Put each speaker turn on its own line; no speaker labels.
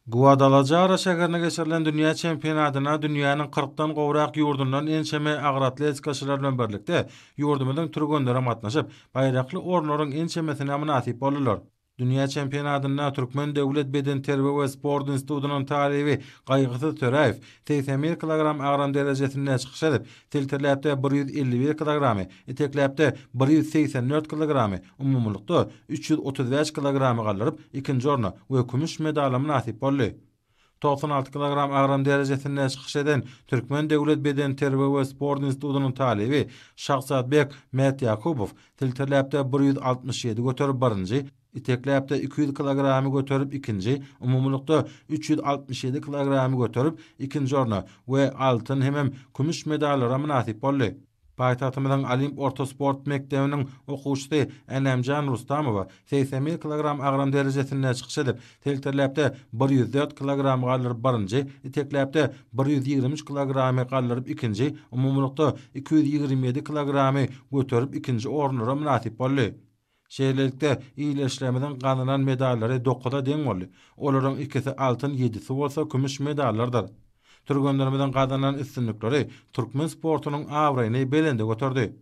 Guadalajara şäherine geçirilen dünýä çempionatyna dünýäniň 40-dan gowrak ýurdundan ençeme agyr atletikaçylar bilen birlikde ýurdumyzyň türgünleri matnaşyp, baýrakly ornlaryň ençemesine munasip boldylar. Dünýä çempionatyna Türkmen Döwlet Beden Terbiýe we Sport Institutynyň talibi Gaýgysy Töräýew 81 kilogram agram derejesinde çykyş edip, telterläpde 151 kilogramy, etekläpde 184 kilogramy, umumlukda 335 kilogramy galyryp ikinji orna we kümüş medala munasip boldy. 96 kilogram agram derejesinde çykyş eden Türkmen Döwlet Beden Terbiýe we Sport Institutynyň talibi Şahsatbek Metyakubow telterläpde 167 göterip birinji, itekläpde 200 kilogramy göterip ikinji, umumlukda 367 kilogramy göterip ikinji orna we altyn hemem kümüş medallara munasip boldy. Paýtagtymyzyň Olimp Orta Sport Mekdebiniň okuwçysy Enemjan Rustamowa 81 kilogram agram derejesinde çykyş edip, telterläpde 104 kilogram galyryp birinji, itekläpde 123 kilogramy galyryp ikinji, umumlukda 227 kilogramy göterip ikinji ornlara munasip boldy. Şeýlelikde iýleşlemeden ganynan medallary 9-da deň boldy. Olaryň ikisi altyn, 7-si bolsa kümüş medallardyr. Türgünlerimizden gazanan üstünlükleri Türkmen sportunyň awraýyny belende götürdi.